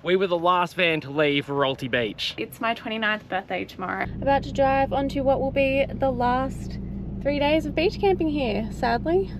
We were the last van to leave Wauraltee Beach. It's my 29th birthday tomorrow. About to drive onto what will be the last 3 days of beach camping here, sadly.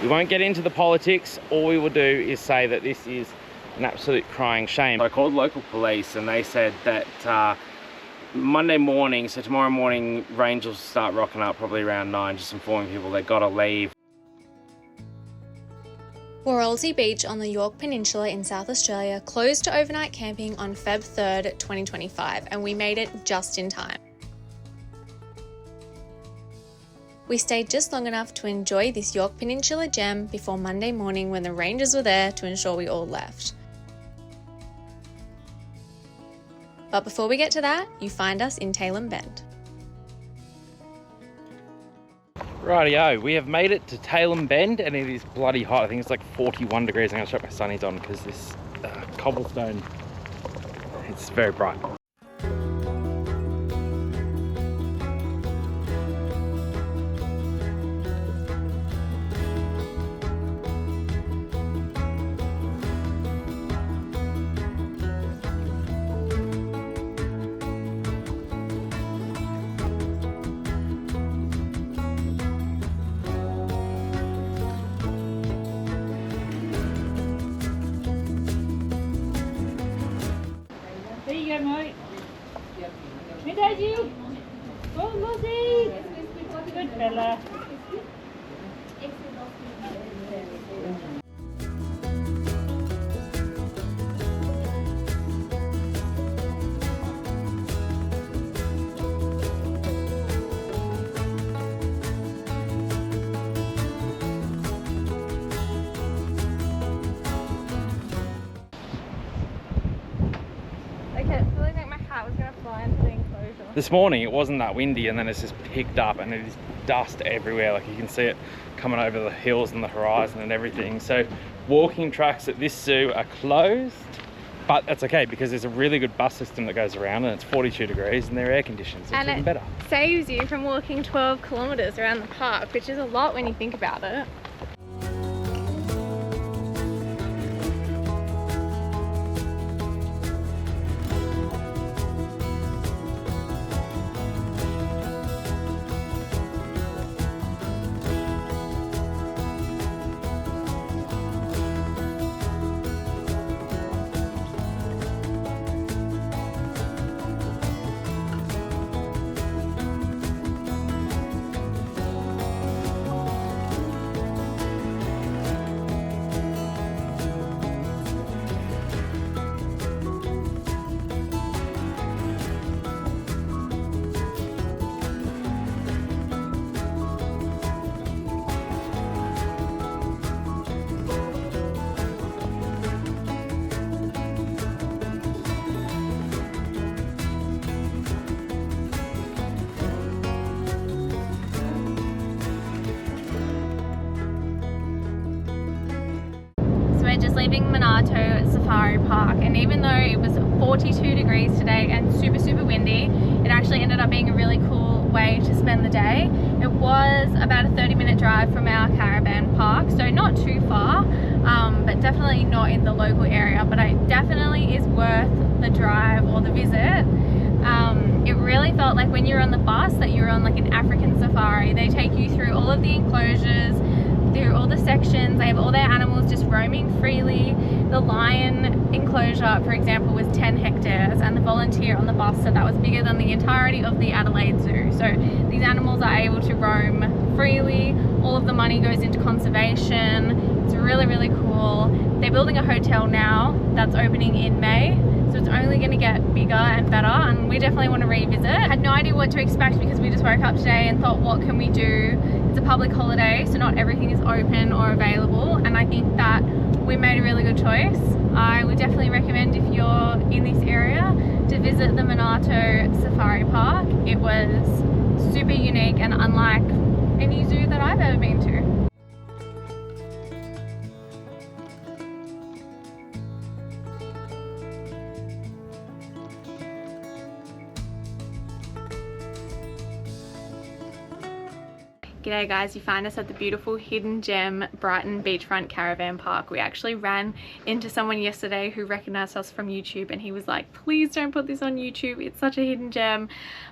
We won't get into the politics. All we will do is say that this is an absolute crying shame. I called local police and they said that Monday morning, so tomorrow morning, rains will start rocking up probably around 9, just informing people they've got to leave. Wauraltee Beach on the Yorke Peninsula in South Australia closed to overnight camping on Feb 3rd, 2025, and we made it just in time. We stayed just long enough to enjoy this Yorke Peninsula gem before Monday morning when the rangers were there to ensure we all left. But before we get to that, you find us in Tailem Bend. Rightio, we have made it to Tailem Bend and it is bloody hot. I think it's like 41 degrees. I'm going to chuck my sunnies on because this cobblestone, it's very bright. There you go, mate. Hey, Dad, you. Oh, Lizzie. Good fella. Okay, I feel like my hat was gonna fly into the enclosure. This morning it wasn't that windy and then it's just picked up and it is dust everywhere. Like you can see it coming over the hills and the horizon and everything. So walking tracks at this zoo are closed, but that's okay because there's a really good bus system that goes around and it's 42 degrees and they're air conditioned, so it's even better. Saves you from walking 12 kilometers around the park, which is a lot when you think about it. We're just leaving Monarto Safari Park, and even though it was 42 degrees today and super windy, it actually ended up being a really cool way to spend the day. It was about a 30-minute drive from our caravan park, so not too far, but definitely not in the local area, but it definitely is worth the drive or the visit. It really felt like when you're on the bus that you're on like an African safari. They take you through all of the enclosures, through all the sections. They have all their animals just roaming freely. The lion enclosure, for example, was 10 hectares, and the volunteer on the bus said that was bigger than the entirety of the Adelaide Zoo. So these animals are able to roam freely. All of the money goes into conservation. It's really cool. They're building a hotel now that's opening in May, so it's only going to get bigger and better, and we definitely want to revisit. I had no idea what to expect because we just woke up today and thought, what can we do? It's a public holiday, so not everything is open or available, and I think that we made a really good choice. I would definitely recommend, if you're in this area, to visit the Monarto Safari Park. It was super unique and unlike any zoo that I've ever been to. G'day guys, you find us at the beautiful hidden gem Brighton beachfront caravan park. We actually ran into someone yesterday who recognized us from YouTube, and he was like, please don't put this on YouTube, it's such a hidden gem.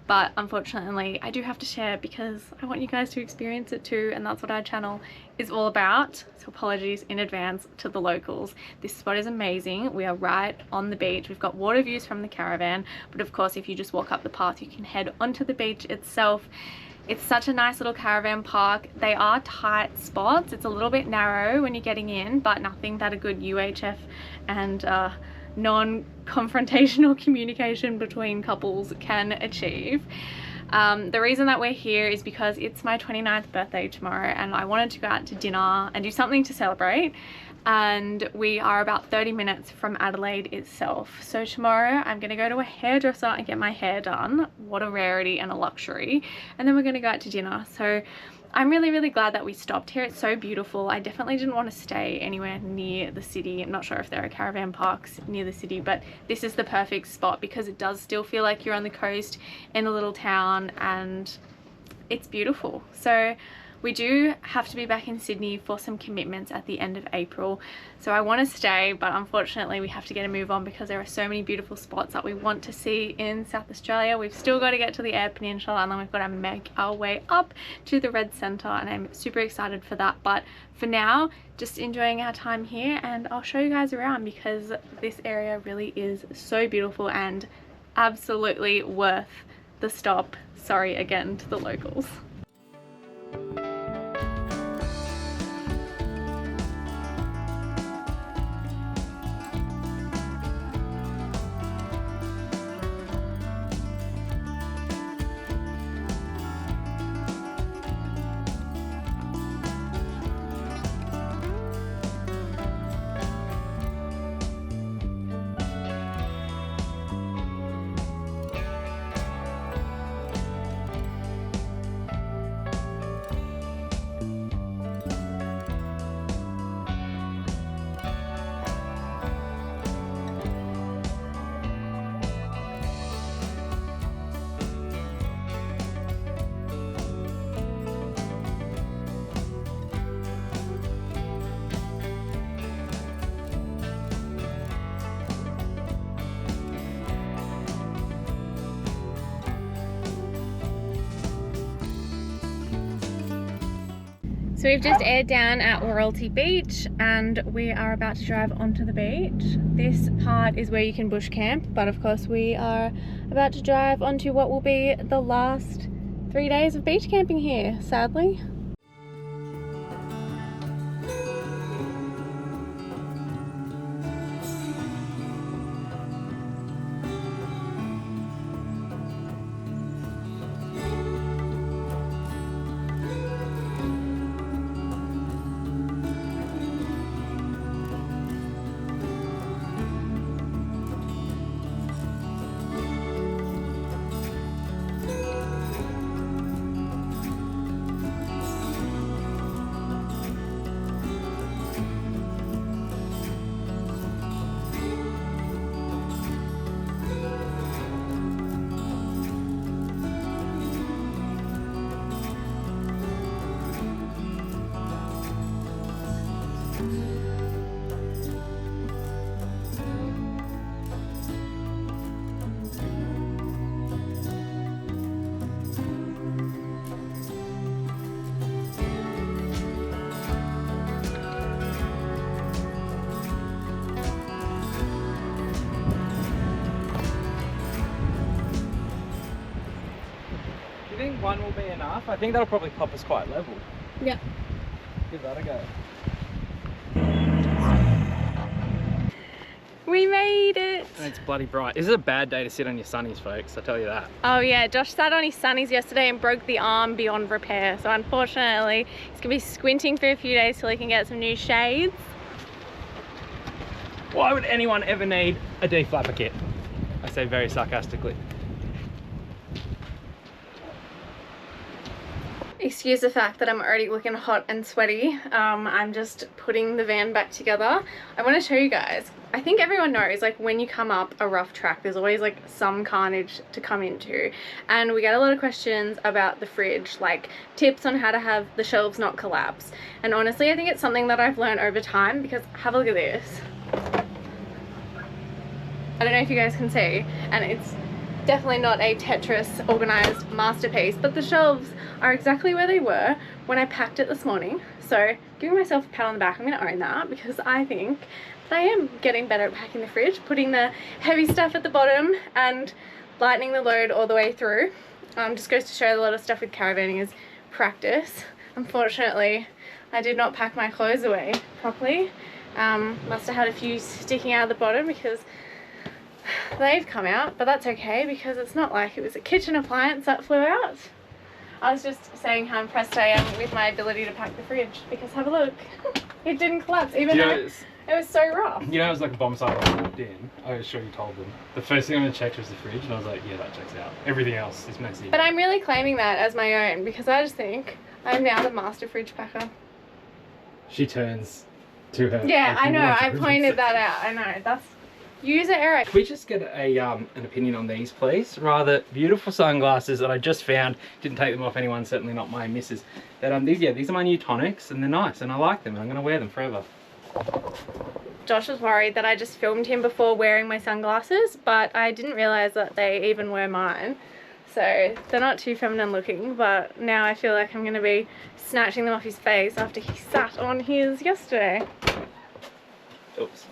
But unfortunately I do have to share because I want you guys to experience it too, and that's what our channel is all about. So apologies in advance to the locals. This spot is amazing. We are right on the beach. We've got water views from the caravan, but of course if you just walk up the path you can head onto the beach itself. It's such a nice little caravan park. They are tight spots. It's a little bit narrow when you're getting in, but nothing that a good UHF and non-confrontational communication between couples can achieve. The reason that we're here is because it's my 29th birthday tomorrow, and I wanted to go out to dinner and do something to celebrate, and we are about 30 minutes from Adelaide itself. So tomorrow I'm going to go to a hairdresser and get my hair done. What a rarity and a luxury. And then we're going to go out to dinner. So I'm really glad that we stopped here. It's so beautiful. I definitely didn't want to stay anywhere near the city. I'm not sure if there are caravan parks near the city, but this is the perfect spot because it does still feel like you're on the coast in a little town, and it's beautiful. So we do have to be back in Sydney for some commitments at the end of April. So I want to stay, but unfortunately we have to get a move on because there are so many beautiful spots that we want to see in South Australia. We've still got to get to the Yorke Peninsula, and then we've got to make our way up to the Red Centre, and I'm super excited for that. But for now, just enjoying our time here, and I'll show you guys around because this area really is so beautiful and absolutely worth the stop. Sorry again to the locals. So we've just aired down at Wauraltee Beach, and we are about to drive onto the beach. This part is where you can bush camp, but of course we are about to drive onto what will be the last 3 days of beach camping here, sadly. Do you think one will be enough? I think that'll probably pop us quite level. Yeah. Give that a go. We made it! And it's bloody bright. This is a bad day to sit on your sunnies, folks, I tell you that. Oh yeah, Josh sat on his sunnies yesterday and broke the arm beyond repair. So unfortunately, he's gonna be squinting for a few days till he can get some new shades. Why would anyone ever need a D-flapper kit? I say very sarcastically. Excuse the fact that I'm already looking hot and sweaty. I'm just putting the van back together. I want to show you guys. I think everyone knows, like, when you come up a rough track, there's always like some carnage to come into, and we get a lot of questions about the fridge, like tips on how to have the shelves not collapse. And honestly, I think it's something that I've learned over time, because have a look at this. I don't know if you guys can see, and it's definitely not a Tetris organized masterpiece, but the shelves are exactly where they were when I packed it this morning. So giving myself a pat on the back, I'm going to own that, because I think that I am getting better at packing the fridge, putting the heavy stuff at the bottom and lightening the load all the way through. Just goes to show a lot of stuff with caravanning is practice. Unfortunately, I did not pack my clothes away properly. Must have had a few sticking out of the bottom because they've come out, but that's okay, because it's not like it was a kitchen appliance that flew out. I was just saying how impressed I am with my ability to pack the fridge, because have a look. It didn't collapse, even though it was so rough. You know, it was like a bomb site when I walked in. I was sure you told them. The first thing I'm going to check was the fridge, and I was like, yeah, that checks out. Everything else is messy. But I'm really claiming that as my own, because I just think I'm now the master fridge packer. She turns to her. Yeah, I know. I pointed that out. I know. That's user error. Can we just get a an opinion on these, please? Rather beautiful sunglasses that I just found. Didn't take them off anyone, certainly not my missus. That these are my new tonics, and they're nice, and I like them, and I'm going to wear them forever. Josh was worried that I just filmed him before wearing my sunglasses, but I didn't realise that they even were mine. So they're not too feminine looking, but now I feel like I'm going to be snatching them off his face after he sat on his yesterday. Oops.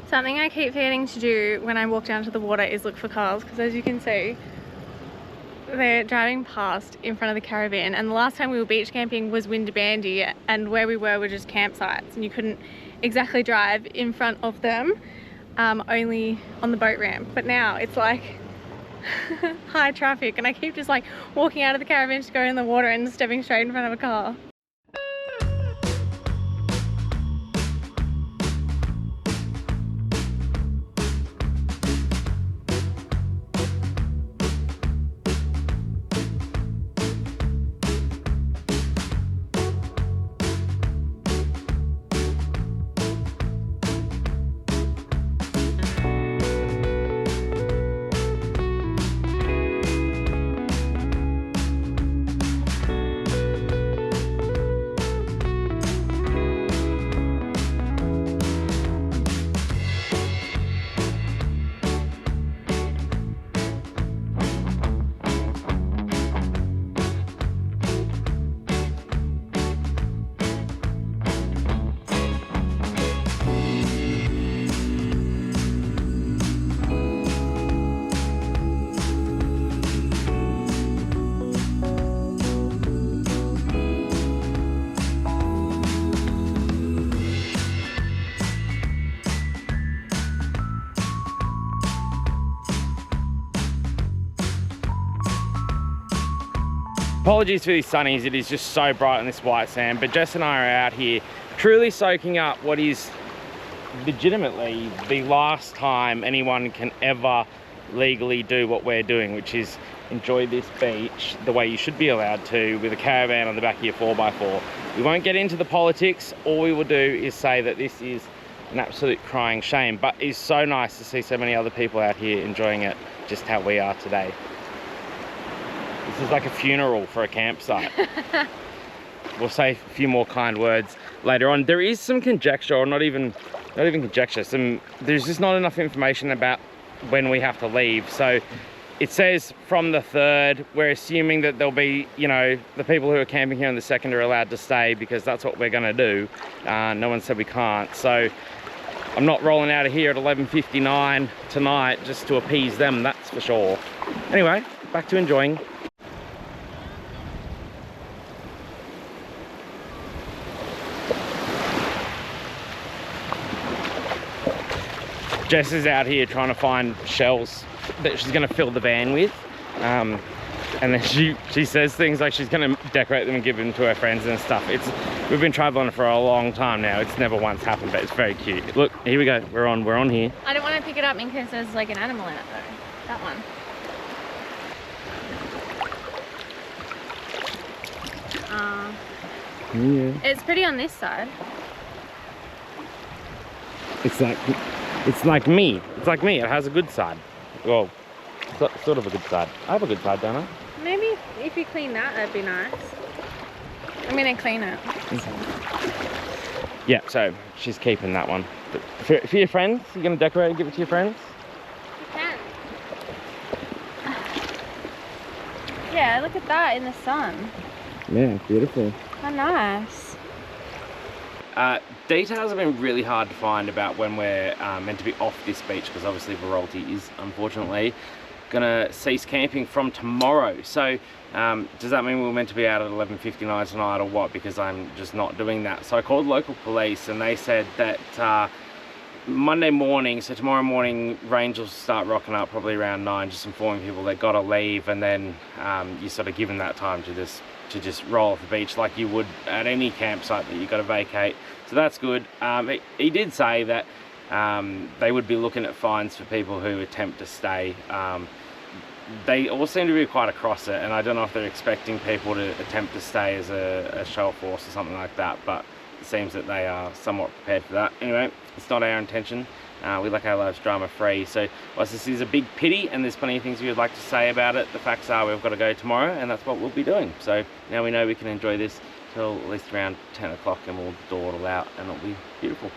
Something I keep forgetting to do when I walk down to the water is look for cars, because as you can see, they're driving past in front of the caravan, and the last time we were beach camping was Windabandy, and where we were just campsites, and you couldn't exactly drive in front of them, only on the boat ramp. But now it's like high traffic, and I keep just like walking out of the caravan to go in the water and stepping straight in front of a car. Apologies for these sunnies, it is just so bright on this white sand, but Jess and I are out here truly soaking up what is legitimately the last time anyone can ever legally do what we're doing, which is enjoy this beach the way you should be allowed to, with a caravan on the back of your 4x4. We won't get into the politics. All we will do is say that this is an absolute crying shame, but it's so nice to see so many other people out here enjoying it just how we are today. This is like a funeral for a campsite. We'll say a few more kind words later on. There is some conjecture, or not even conjecture, there's just not enough information about when we have to leave. So it says from the 3rd. We're assuming that there'll be, you know, the people who are camping here on the 2nd are allowed to stay, because that's what we're gonna do. No one said we can't. So I'm not rolling out of here at 11:59 tonight just to appease them, that's for sure. Anyway, back to enjoying. Jess is out here trying to find shells that she's going to fill the van with, and then she says things like she's going to decorate them and give them to her friends and stuff. We've been traveling for a long time now. It's never once happened, but it's very cute. Look, here we go. We're on here. I don't want to pick it up in case there's like an animal in it though. That one. Yeah. It's pretty on this side. It's like me. It's like me. It has a good side. Well, sort of a good side. I have a good side, don't I? Maybe if you clean that, that'd be nice. I'm gonna clean it. Yeah, so she's keeping that one. But for your friends, you're gonna decorate and give it to your friends? You can. Yeah, look at that in the sun. Yeah, beautiful. How nice. Details have been really hard to find about when we're meant to be off this beach, because obviously Wauraltee is unfortunately gonna cease camping from tomorrow. So does that mean we're meant to be out at 11:59 tonight or what? Because I'm just not doing that. So I called local police and they said that Monday morning, so tomorrow morning, range will start rocking up probably around 9, just informing people they gotta leave, and then you're sort of given that time to just roll off the beach like you would at any campsite that you got to vacate. So that's good. He did say that they would be looking at fines for people who attempt to stay. They all seem to be quite across it, and I don't know if they're expecting people to attempt to stay as a show of force or something like that, but it seems that they are somewhat prepared for that. Anyway, it's not our intention. We like our lives drama free. So whilst this is a big pity and there's plenty of things we would like to say about it, the facts are we've got to go tomorrow, and that's what we'll be doing. So now we know we can enjoy this till at least around 10 o'clock, and we'll dawdle out and it'll be beautiful.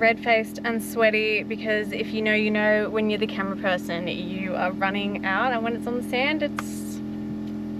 red-faced and sweaty because if you know, you know, when you're the camera person, you are running out, and when it's on the sand, it's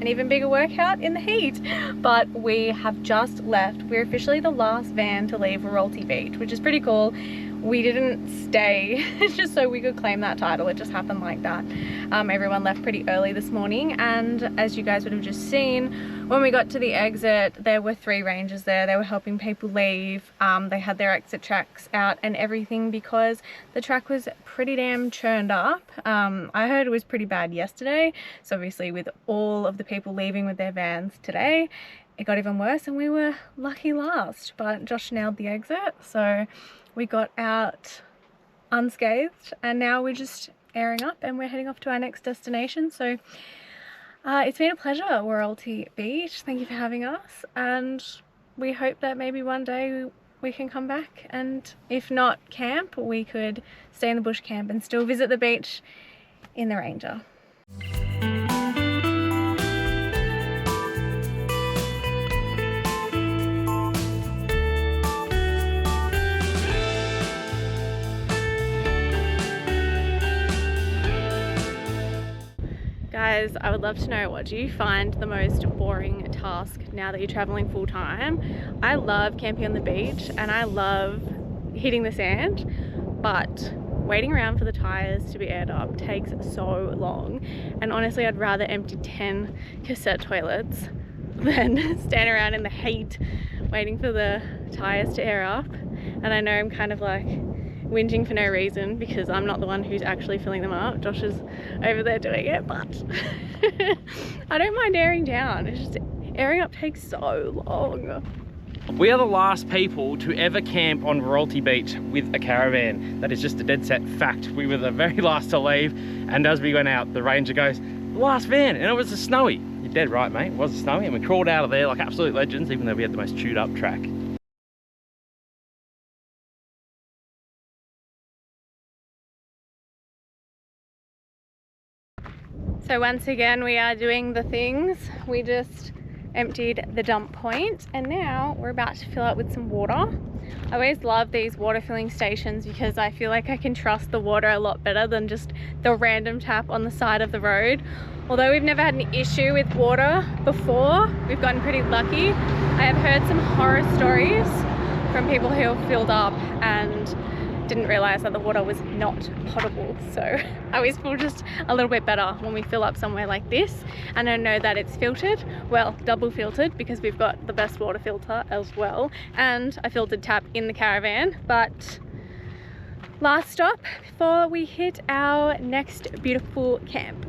an even bigger workout in the heat. But we have just left. We're officially the last van to leave Wauraltee Beach, which is pretty cool. We didn't stay just so we could claim that title. It just happened like that. Everyone left pretty early this morning, and as you guys would have just seen, when we got to the exit, there were 3 rangers there. They were helping people leave. They had their exit tracks out and everything because the track was pretty damn churned up. I heard it was pretty bad yesterday, so obviously with all of the people leaving with their vans today, it got even worse, and we were lucky last, but Josh nailed the exit, so we got out unscathed, and now we're just airing up and we're heading off to our next destination. So it's been a pleasure, Wauraltee Beach. Thank you for having us, and we hope that maybe one day we can come back, and if not camp, we could stay in the bush camp and still visit the beach in the Ranger. Guys, I would love to know, what do you find the most boring task now that you're traveling full time? I love camping on the beach and I love hitting the sand, but waiting around for the tires to be aired up takes so long. And honestly, I'd rather empty 10 cassette toilets than stand around in the heat waiting for the tires to air up. And I know I'm kind of like whinging for no reason because I'm not the one who's actually filling them up. Josh is over there doing it, but I don't mind airing down. It's just airing up takes so long. We are the last people to ever camp on Wauraltee Beach with a caravan. That is just a dead set fact. We were the very last to leave, and as we went out, the ranger goes, "The last van," and it was a Snowy. You're dead right, mate. It was a Snowy, and we crawled out of there like absolute legends, even though we had the most chewed up track. So once again, we are doing the things. We just emptied the dump point, and now we're about to fill up with some water. I always love these water filling stations because I feel like I can trust the water a lot better than just the random tap on the side of the road. Although we've never had an issue with water before, we've gotten pretty lucky. I have heard some horror stories from people who have filled up and didn't realize that the water was not potable. So I always feel just a little bit better when we fill up somewhere like this, and I know that it's filtered, well, double filtered, because we've got the best water filter as well, and a filtered tap in the caravan. But last stop before we hit our next beautiful camp.